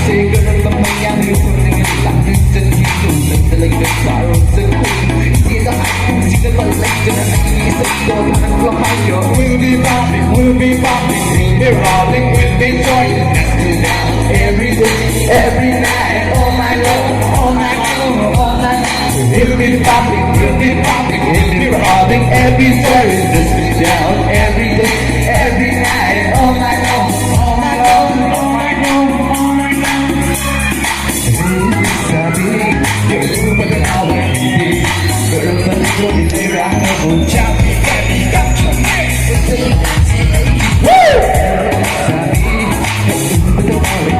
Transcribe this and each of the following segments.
say girl of my young you putting it like this to you to like the sorrow to see the high see the collection and I need to go and from my yo we'll be popping we'll be rolling we'll be joining us down every day every night all night long all night long all night we'll be popping we'll be rolling every story just down every day every night all night long all night long all night long all night long sabi you but now we girl but you need to run a good job baby got your name woo sabi but now we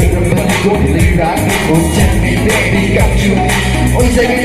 girl but you need to run a good job baby got you oh say